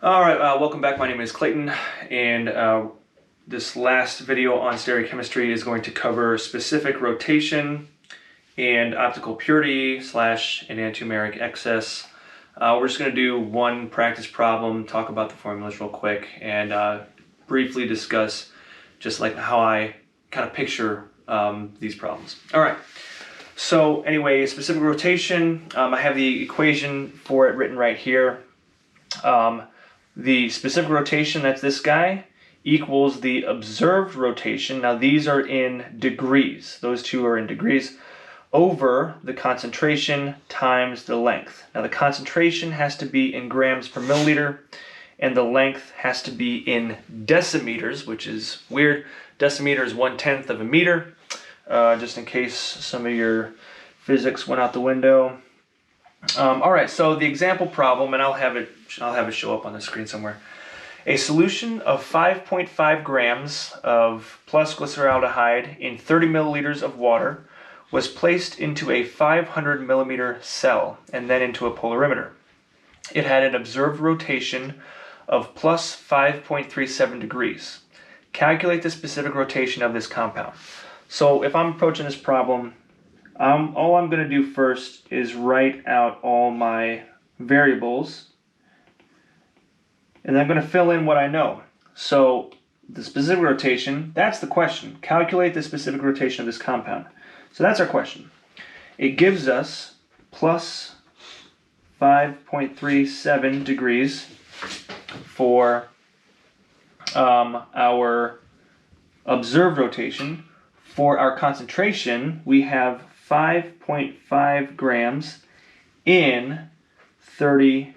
All right, welcome back. My name is Clayton, and this last video on stereochemistry is going to cover specific rotation and optical purity / enantiomeric excess. We're just going to do one practice problem, talk about the formulas real quick, and briefly discuss just like how I kind of picture these problems. All right. So anyway, specific rotation, I have the equation for it written right here. The specific rotation, that's this guy, equals the observed rotation. Now these are in degrees. Those two are in degrees, over the concentration times the length. Now the concentration has to be in grams per milliliter, and the length has to be in decimeters, which is weird. Decimeter is 1/10 of a meter, just in case some of your physics went out the window. All right, so the example problem, and I'll have it show up on the screen somewhere. A solution of 5.5 grams of plus glyceraldehyde in 30 milliliters of water was placed into a 500 millimeter cell and then into a polarimeter. It had an observed rotation of plus 5.37 degrees. Calculate the specific rotation of this compound. So if I'm approaching this problem, all I'm going to do first is write out all my variables, and then I'm going to fill in what I know. So the specific rotation, that's the question. Calculate the specific rotation of this compound. So that's our question. It gives us plus 5.37 degrees for our observed rotation. For our concentration, we have 5.5 grams in 30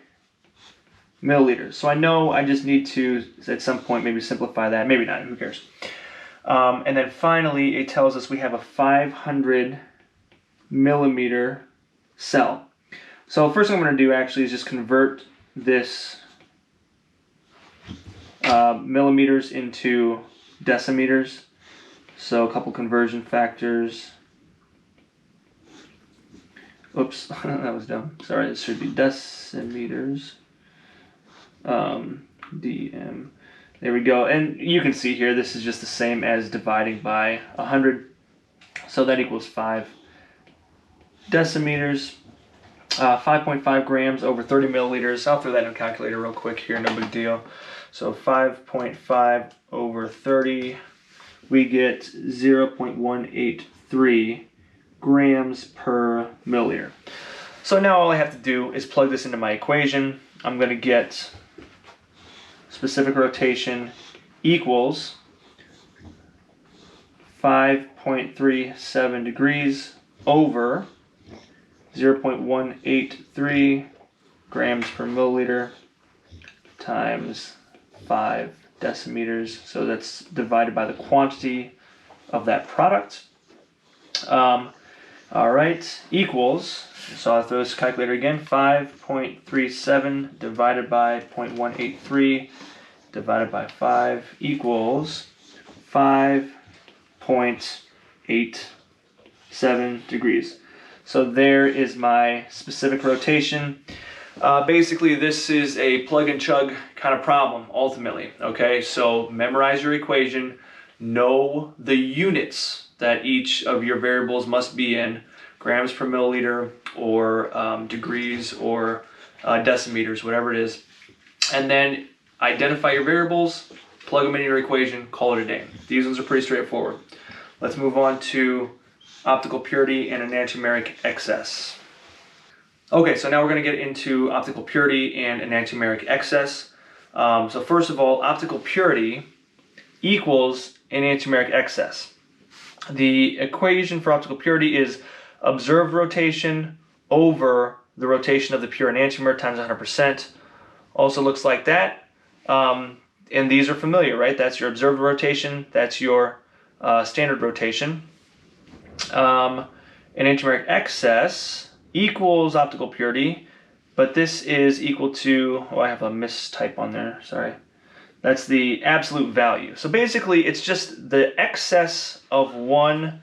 milliliters. So I know I just need to, at some point, maybe simplify that. Maybe not, who cares? And then finally, it tells us we have a 500 millimeter cell. So first thing I'm going to do actually is just convert this millimeters into decimeters. So a couple conversion factors. Oops, that was dumb. Sorry, this should be decimeters. DM. There we go. And you can see here, this is just the same as dividing by 100. So that equals 5 decimeters. 5.5 grams over 30 milliliters. I'll throw that in a calculator real quick here, no big deal. So 5.5 over 30, we get 0.183 grams per milliliter. So now all I have to do is plug this into my equation. I'm going to get specific rotation equals 5.37 degrees over 0.183 grams per milliliter times 5 decimeters. So that's divided by the quantity of that product. All right, equals, so I'll throw this calculator again, 5.37 divided by 0.183 divided by 5 equals 5.87 degrees. So there is my specific rotation. Basically, this is a plug and chug kind of problem, ultimately, okay? So memorize your equation, know the units that each of your variables must be in, grams per milliliter or degrees or decimeters, whatever it is. And then identify your variables, plug them into your equation, call it a day. These ones are pretty straightforward. Let's move on to optical purity and enantiomeric excess. Okay, so now we're going to get into optical purity and enantiomeric excess. So first of all, optical purity equals enantiomeric excess. The equation for optical purity is observed rotation over the rotation of the pure enantiomer times 100%. Also looks like that. And these are familiar, right? That's your observed rotation. That's your standard rotation. Enantiomeric excess equals optical purity, but this is equal to, oh, I have a mistype on there, sorry. That's the absolute value. So basically, it's just the excess of one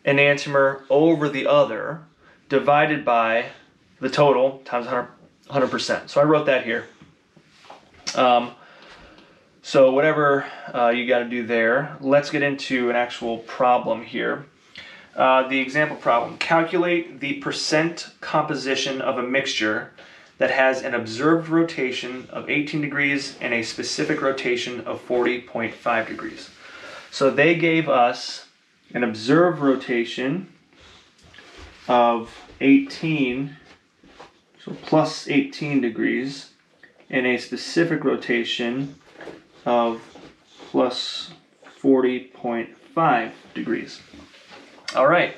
enantiomer over the other divided by the total times 100%. So I wrote that here. So whatever you got to do there, let's get into an actual problem here. The example problem: calculate the percent composition of a mixture that has an observed rotation of 18 degrees and a specific rotation of 40.5 degrees. So they gave us an observed rotation of 18, so plus 18 degrees, and a specific rotation of plus 40.5 degrees. All right,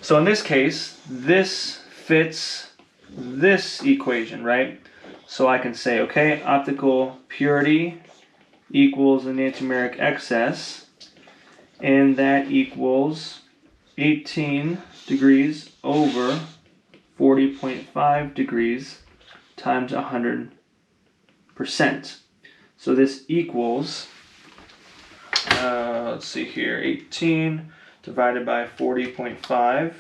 so in this case, this fits this equation, right? So I can say, okay, optical purity equals enantiomeric excess, and that equals 18 degrees over 40.5 degrees times 100%. So this equals, let's see here, 18 divided by 40.5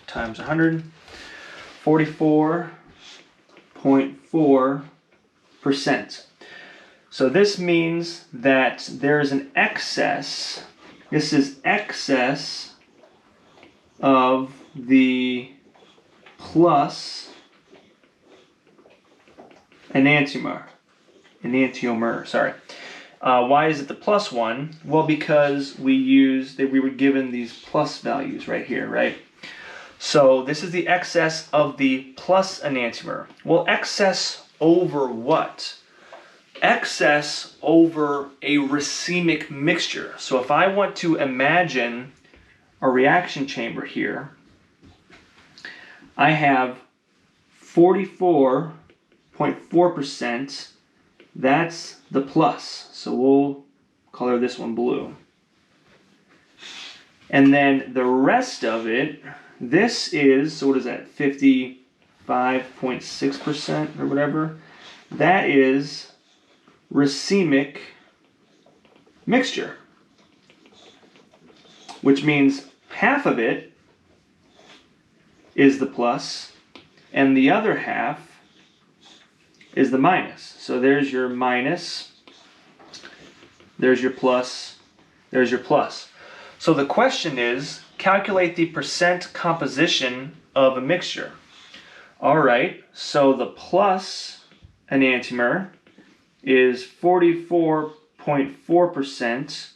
times 100, 44.4%. So this means that there is an excess, this is excess of the plus enantiomer, sorry. Why is it the plus one? Well, because we were given these plus values right here, right? So this is the excess of the plus enantiomer. Well, excess over what? Excess over a racemic mixture. So if I want to imagine a reaction chamber here, I have 44.4%. That's the plus. So we'll color this one blue. And then the rest of it, this is, so what is that, 55.6% or whatever? That is racemic mixture, which means half of it is the plus and the other half is the minus. So there's your minus, there's your plus, there's your plus. So the question is, calculate the percent composition of a mixture. All right, so the plus enantiomer is 44.4%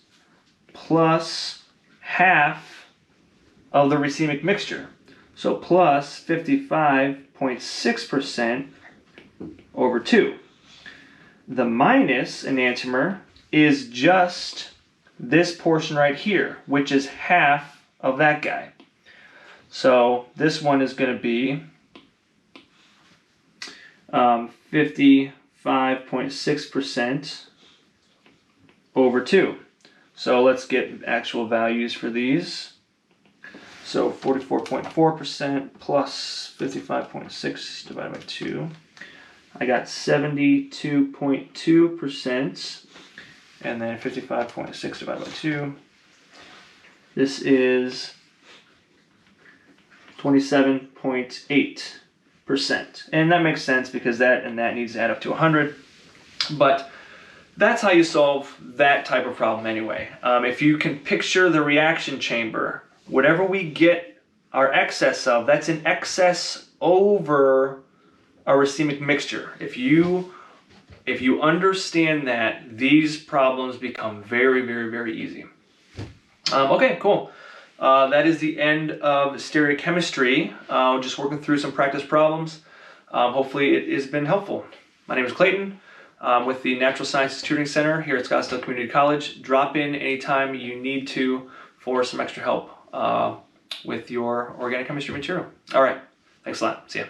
plus half of the racemic mixture. So plus 55.6% over 2. The minus enantiomer is just this portion right here, which is half of that guy. So this one is going to be 55.6% over 2. So let's get actual values for these. So 44.4% plus 55.6 divided by 2. I got 72.2%, and then 55.6 divided by 2. This is 27.8%. And that makes sense because that and that needs to add up to 100. But that's how you solve that type of problem anyway. If you can picture the reaction chamber, whatever we get our excess of, that's an excess over a racemic mixture. If you understand that, these problems become very, very, very easy. Okay, cool. That is the end of stereochemistry. Just working through some practice problems. Hopefully it has been helpful. My name is Clayton. With the Natural Sciences Tutoring Center here at Scottsdale Community College. Drop in anytime you need to for some extra help with your organic chemistry material. All right, thanks a lot. See ya.